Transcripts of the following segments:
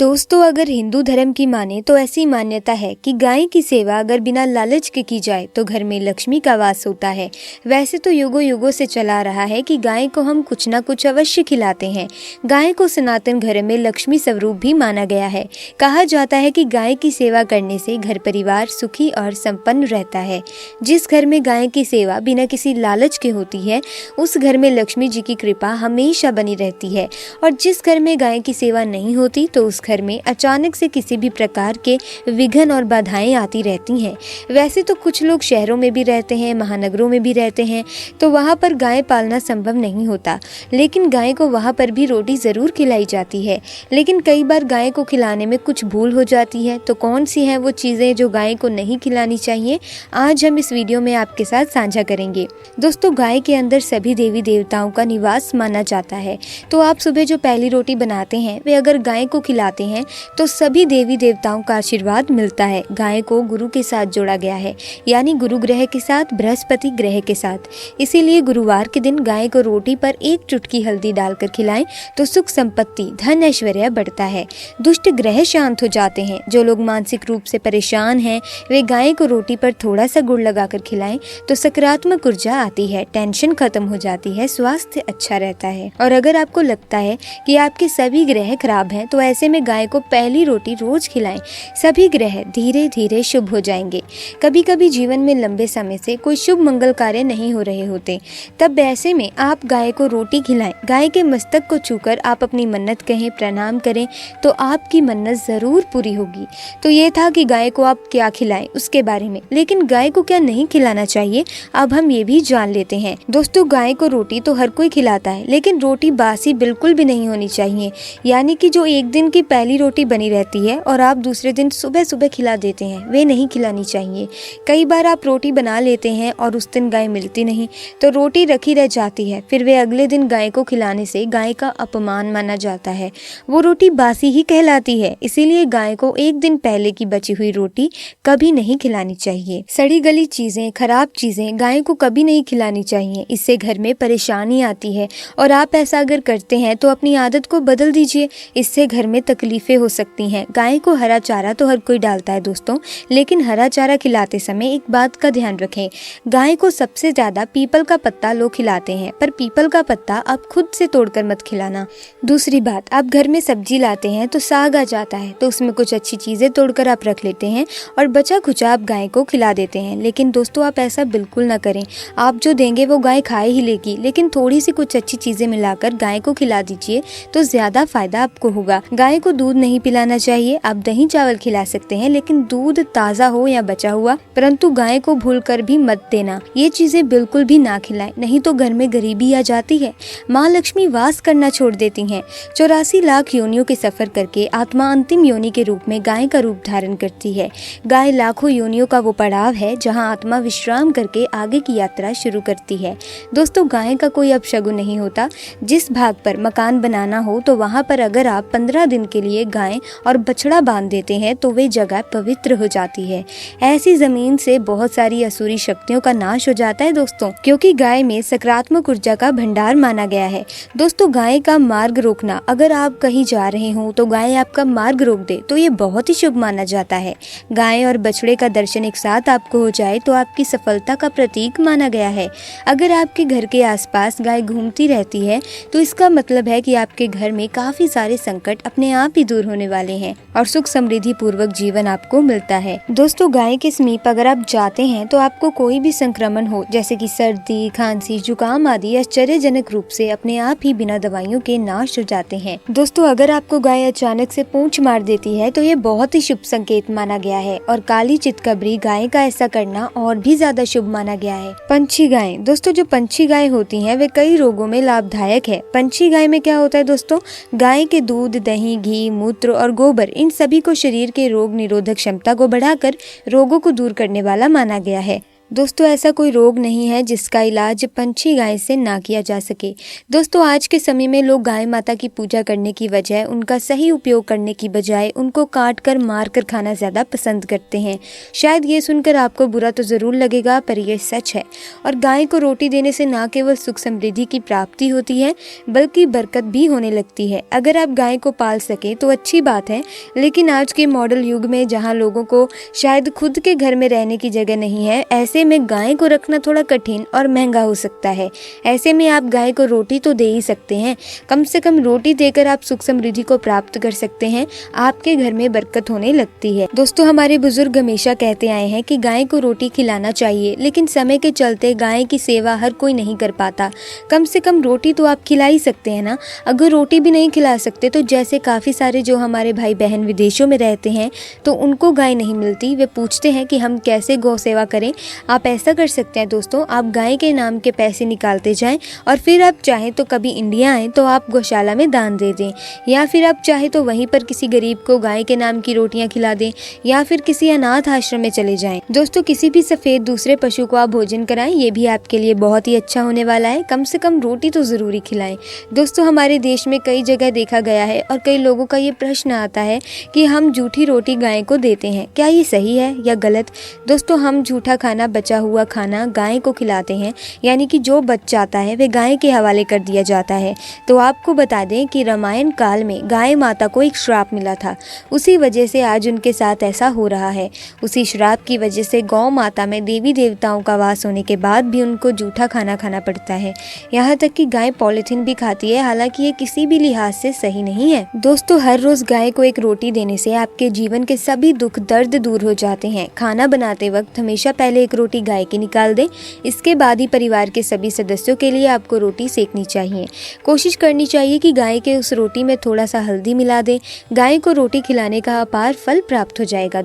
दोस्तों, अगर हिंदू धर्म की माने तो ऐसी मान्यता है कि गाय की सेवा अगर बिना लालच के की जाए तो घर में लक्ष्मी का वास होता है। वैसे तो युगों युगों से चला रहा है कि गाय को हम कुछ ना कुछ अवश्य खिलाते हैं। गाय को सनातन घर में लक्ष्मी स्वरूप भी माना गया है। कहा जाता है कि गाय की सेवा करने से घर परिवार सुखी और संपन्न रहता है। जिस घर में गाय की सेवा बिना किसी लालच के होती है, उस घर में लक्ष्मी जी की कृपा हमेशा बनी रहती है। और जिस घर में गाय की सेवा नहीं होती तो उस घर में अचानक से किसी भी प्रकार के विघ्न और बाधाएं आती रहती हैं। वैसे तो कुछ लोग शहरों में भी रहते हैं, महानगरों में भी रहते हैं, तो वहाँ पर गाय पालना संभव नहीं होता, लेकिन गाय को वहाँ पर भी रोटी ज़रूर खिलाई जाती है। लेकिन कई बार गाय को खिलाने में कुछ भूल हो जाती है। तो कौन सी हैं वो चीज़ें जो गाय को नहीं खिलानी चाहिए, आज हम इस वीडियो में आपके साथ साझा करेंगे। दोस्तों, गाय के अंदर सभी देवी देवताओं का निवास माना जाता है। तो आप सुबह जो पहली रोटी बनाते हैं वे अगर गाय को खिलाते हैं तो सभी देवी देवताओं का आशीर्वाद मिलता है। गाय को गुरु के साथ जोड़ा गया है, यानी गुरु ग्रह के साथ, बृहस्पति ग्रह के साथ। इसीलिए गुरुवार के दिन गाय को रोटी पर एक चुटकी हल्दी डालकर खिलाएं तो सुख संपत्ति, धन ऐश्वर्य बढ़ता है। दुष्ट ग्रह शांत हो जाते हैं। जो लोग मानसिक रूप से परेशान हैं वे गाय को रोटी पर थोड़ा सा गुड़ लगाकर खिलाएं तो सकारात्मक ऊर्जा आती है, टेंशन खत्म हो जाती है, स्वास्थ्य अच्छा रहता है। और अगर आपको लगता है कि आपके सभी ग्रह खराब हैं तो ऐसे में गाय को पहली रोटी रोज खिलाएं। सभी ग्रह धीरे धीरे शुभ हो जाएंगे। कभी कभी जीवन में लंबे समय से कोई शुभ मंगल कार्य नहीं हो रहे होते, तब ऐसे में आप गाय को रोटी खिलाएं। गाय के मस्तक को छूकर आप अपनी मन्नत कहें, प्रणाम करें तो आपकी मन्नत जरूर पूरी होगी। तो ये था कि गाय को आप क्या खिलाएं उसके बारे में, लेकिन गाय को क्या नहीं खिलाना चाहिए अब हम ये भी जान लेते हैं। दोस्तों, गाय को रोटी तो हर कोई खिलाता है, लेकिन रोटी बासी बिल्कुल भी नहीं होनी चाहिए। यानी कि जो एक दिन की पहली रोटी बनी रहती है और आप दूसरे दिन सुबह सुबह खिला देते हैं, वे नहीं खिलानी चाहिए। कई बार आप रोटी बना लेते हैं और उस दिन गाय मिलती नहीं तो रोटी रखी रह जाती है, फिर वे अगले दिन गाय को खिलाने से गाय का अपमान माना जाता है। वो रोटी बासी ही कहलाती है। इसीलिए गाय को एक दिन पहले की बची हुई रोटी कभी नहीं खिलानी चाहिए। सड़ी गली चीजें, खराब चीजें गाय को कभी नहीं खिलानी चाहिए। इससे घर में परेशानी आती है और आप ऐसा अगर करते हैं तो अपनी आदत को बदल दीजिए। इससे घर में तकलीफें हो सकती हैं। गाय को हरा चारा तो हर कोई डालता है दोस्तों, लेकिन हरा चारा खिलाते समय एक बात का ध्यान रखें। गाय को सबसे ज्यादा पीपल का पत्ता लोग खिलाते हैं, पर पीपल का पत्ता आप खुद से तोड़कर मत खिलाना। दूसरी बात, आप घर में सब्जी लाते हैं तो साग आ जाता है, तो उसमें कुछ अच्छी चीजें तोड़कर आप रख लेते हैं और बचा खुचा आप गाय को खिला देते हैं। लेकिन दोस्तों, आप ऐसा बिल्कुल ना करें। आप जो देंगे वो गाय खा ही लेगी, लेकिन थोड़ी सी कुछ अच्छी चीजें मिलाकर गाय को खिला दीजिए तो ज्यादा फायदा आपको होगा। गाय को दूध नहीं पिलाना चाहिए। आप दही चावल खिला सकते हैं, लेकिन दूध ताज़ा हो या बचा हुआ, परंतु गाय को भूलकर भी मत देना। ये चीजें बिल्कुल भी ना खिलाएं, नहीं तो घर में गरीबी आ जाती है। माँ लक्ष्मी वास करना छोड़ देती हैं। 84 लाख योनियों के सफर करके आत्मा अंतिम योनि के रूप में गाय का रूप धारण करती है। गाय लाखों योनियों का वो पड़ाव है जहाँ आत्मा विश्राम करके आगे की यात्रा शुरू करती है। दोस्तों, गाय का कोई अपशगुन नहीं होता। जिस भाग पर मकान बनाना हो तो वहाँ पर अगर आप 15 दिन के लिए गाय और बछड़ा बांध देते हैं तो वे जगह पवित्र हो जाती है। ऐसी जमीन से बहुत सारी असुरी शक्तियों का नाश हो जाता है दोस्तों, क्योंकि गाय में सकारात्मक ऊर्जा का भंडार माना गया है। दोस्तों, गाय का मार्ग रोकना, अगर आप कहीं जा रहे हो तो गाय आपका मार्ग रोक दे तो ये बहुत ही शुभ माना जाता है। गाय और बछड़े का दर्शन एक साथ आपको हो जाए तो आपकी सफलता का प्रतीक माना गया है। अगर आपके घर के आसपास गाय घूमती रहती है तो इसका मतलब है कि आपके घर में काफी सारे संकट अपने आप ही दूर होने वाले हैं और सुख समृद्धि पूर्वक जीवन आपको मिलता है। दोस्तों, गाय के समीप अगर आप जाते हैं तो आपको कोई भी संक्रमण हो, जैसे कि सर्दी, खांसी, जुकाम आदि, आश्चर्यजनक रूप से अपने आप ही बिना दवाइयों के नाश हो जाते हैं। दोस्तों, अगर आपको गाय अचानक से पूंछ मार देती है तो ये बहुत ही शुभ संकेत माना गया है और काली चितकबरी गाय का ऐसा करना और भी ज्यादा शुभ माना गया है। पंछी गाय, दोस्तों जो पंछी गाय होती है वे कई रोगों में लाभदायक है। पंछी गाय में क्या होता है दोस्तों, गाय के दूध, दही, घी, मूत्र और गोबर, इन सभी को शरीर के रोग निरोधक क्षमता को बढ़ाकर रोगों को दूर करने वाला माना गया है। दोस्तों ऐसा कोई रोग नहीं है जिसका इलाज पंछी गाय से ना किया जा सके। दोस्तों आज के समय में लोग गाय माता की पूजा करने की बजाय उनका सही उपयोग करने की बजाय उनको काट कर मार कर खाना ज़्यादा पसंद करते हैं। शायद ये सुनकर आपको बुरा तो ज़रूर लगेगा, पर यह सच है। और गाय को रोटी देने से ना केवल सुख समृद्धि की प्राप्ति होती है बल्कि बरकत भी होने लगती है। अगर आप गाय को पाल सके तो अच्छी बात है, लेकिन आज के मॉडल युग में जहाँ लोगों को शायद खुद के घर में रहने की जगह नहीं है, ऐसे में गाय को रखना थोड़ा कठिन और महंगा हो सकता है। ऐसे में आप गाय को रोटी तो दे ही सकते हैं। कम से कम रोटी देकर आप सुख समृद्धि को प्राप्त कर सकते हैं, आपके घर में बरकत होने लगती है। दोस्तों हमारे बुजुर्ग हमेशा कहते आए हैं कि गाय को रोटी खिलाना चाहिए, लेकिन समय के चलते गाय की सेवा हर कोई नहीं कर पाता। कम से कम रोटी तो आप खिला ही सकते हैं ना। अगर रोटी भी नहीं खिला सकते तो जैसे काफ़ी सारे जो हमारे भाई बहन विदेशों में रहते हैं तो उनको गाय नहीं मिलती, वे पूछते हैं कि हम कैसे गौ सेवा करें। आप ऐसा कर सकते हैं दोस्तों, आप गाय के नाम के पैसे निकालते जाएं और फिर आप चाहें तो कभी इंडिया आएँ तो आप गौशाला में दान दे दें, या फिर आप चाहें तो वहीं पर किसी गरीब को गाय के नाम की रोटियां खिला दें, या फिर किसी अनाथ आश्रम में चले जाएं। दोस्तों किसी भी सफ़ेद दूसरे पशु को आप भोजन कराएं, ये भी आपके लिए बहुत ही अच्छा होने वाला है। कम से कम रोटी तो ज़रूरी खिलाएं। दोस्तों हमारे देश में कई जगह देखा गया है और कई लोगों का ये प्रश्न आता है कि हम जूठी रोटी गाय को देते हैं, क्या ये सही है या गलत? दोस्तों हम झूठा खाना, बचा हुआ खाना गाय को खिलाते हैं, यानी कि जो बच जाता है वह गाय के हवाले कर दिया जाता है। तो आपको बता दें कि रामायण काल में गाय माता को एक श्राप मिला था, उसी वजह से आज उनके साथ ऐसा हो रहा है। उसी श्राप की वजह से गौ माता में देवी देवताओं का वास होने के बाद भी उनको जूठा खाना खाना पड़ता है। यहाँ तक कि गाय पॉलिथीन भी खाती है, हालांकि ये किसी भी लिहाज से सही नहीं है। दोस्तों हर रोज गाय को एक रोटी देने से आपके जीवन के सभी दुख दर्द दूर हो जाते हैं। खाना बनाते वक्त हमेशा पहले एक रोटी गाय की निकाल दें, इसके बाद ही परिवार के सभी सदस्यों के लिए आपको रोटी सेकनी चाहिए। कोशिश करनी चाहिए कि गाय के उस रोटी में थोड़ा सा हल्दी मिला दें। गाय को रोटी खिलाने का अपार फल प्राप्त हो जाएगा।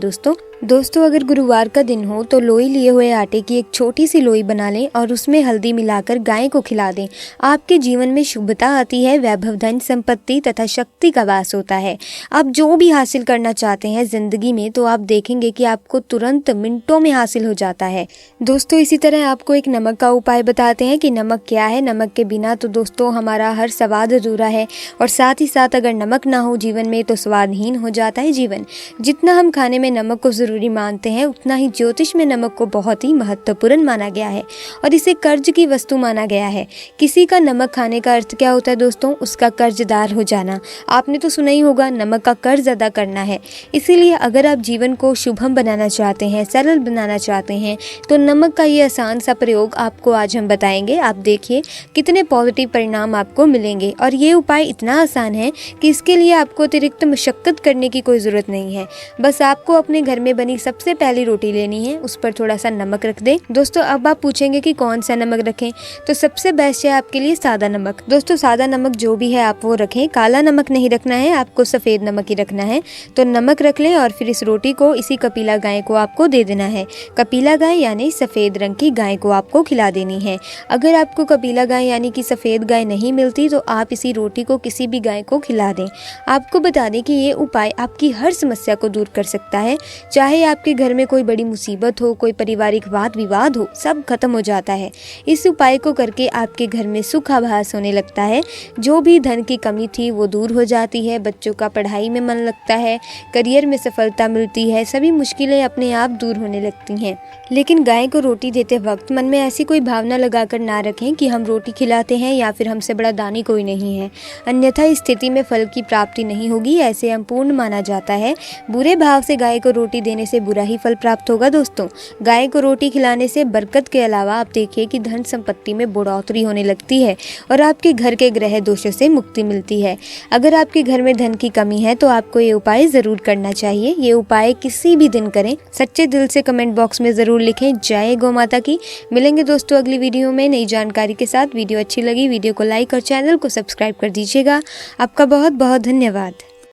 दोस्तों अगर गुरुवार का दिन हो तो लोई लिए हुए आटे की एक छोटी सी लोई बना लें और उसमें हल्दी मिलाकर गाय को खिला दें। आपके जीवन में शुभता आती है, वैभव, धन संपत्ति तथा शक्ति का वास होता है। आप जो भी हासिल करना चाहते हैं जिंदगी में तो आप देखेंगे कि आपको तुरंत मिनटों में हासिल हो जाता है। दोस्तों इसी तरह आपको एक नमक का उपाय बताते हैं कि नमक क्या है। नमक के बिना तो दोस्तों हमारा हर स्वाद अधूरा है, और साथ ही साथ अगर नमक ना हो जीवन में तो स्वादहीन हो जाता है जीवन। जितना हम खाने में नमक को जरूरी मानते हैं उतना ही ज्योतिष में नमक को बहुत ही महत्वपूर्ण माना गया है और इसे कर्ज की वस्तु माना गया है। किसी का नमक खाने का अर्थ क्या होता है दोस्तों? उसका कर्जदार हो जाना। आपने तो सुना ही होगा, नमक का कर्ज अदा करना है। इसीलिए अगर आप जीवन को शुभम बनाना चाहते हैं, सरल बनाना चाहते हैं, तो नमक का ये आसान सा प्रयोग आपको आज हम बताएंगे। आप देखिए कितने पॉजिटिव परिणाम आपको मिलेंगे। और ये उपाय इतना आसान है कि इसके लिए आपको अतिरिक्त मशक्कत करने की कोई ज़रूरत नहीं है। बस आपको अपने घर में बनी सबसे पहली रोटी लेनी है, उस पर थोड़ा सा नमक रख दें। दोस्तों अब आप पूछेंगे कि कौन सा नमक रखें, तो सबसे बेस्ट है आपके लिए सादा नमक। दोस्तों सादा नमक जो भी है आप वो रखें, काला नमक नहीं रखना है, आपको सफ़ेद नमक ही रखना है। तो नमक रख लें और फिर इस रोटी को इसी कपिला गाय को आपको दे देना है। कपिला गाय यानी सफ़ेद रंग की गाय को आपको खिला देनी है। अगर आपको कपिला गाय यानी कि सफ़ेद गाय नहीं मिलती तो आप इसी रोटी को किसी भी गाय को खिला दें। आपको बता दें कि ये उपाय आपकी हर समस्या को दूर कर सकता है। चाहे आपके घर में कोई बड़ी मुसीबत हो, कोई पारिवारिक वाद विवाद हो, सब खत्म हो जाता है। इस उपाय को करके आपके घर में सुख आभास होने लगता है। जो भी धन की कमी थी वो दूर हो जाती है, बच्चों का पढ़ाई में मन लगता है, करियर में सफलता मिलती है, सभी मुश्किलें अपने आप दूर होने लगती हैं। लेकिन गाय को रोटी देते वक्त मन में ऐसी कोई भावना लगाकर ना रखें कि हम रोटी खिलाते हैं या फिर हमसे बड़ा दानी कोई नहीं है, अन्यथा इस स्थिति में फल की प्राप्ति नहीं होगी, ऐसे अपूर्ण माना जाता है। बुरे भाव से गाय को रोटी देने से बुरा ही फल प्राप्त होगा। दोस्तों गाय को रोटी खिलाने से बरकत के अलावा आप देखिए कि धन संपत्ति में बढ़ोतरी होने लगती है और आपके घर के ग्रह दोषों से मुक्ति मिलती है। अगर आपके घर में धन की कमी है तो आपको ये उपाय जरूर करना चाहिए। ये उपाय किसी भी दिन करें। सच्चे दिल से कमेंट बॉक्स में जरूर लिखें जय गौ माता की। मिलेंगे दोस्तों अगली वीडियो में नई जानकारी के साथ। वीडियो अच्छी लगी वीडियो को लाइक और चैनल को सब्सक्राइब कर दीजिएगा। आपका बहुत बहुत धन्यवाद।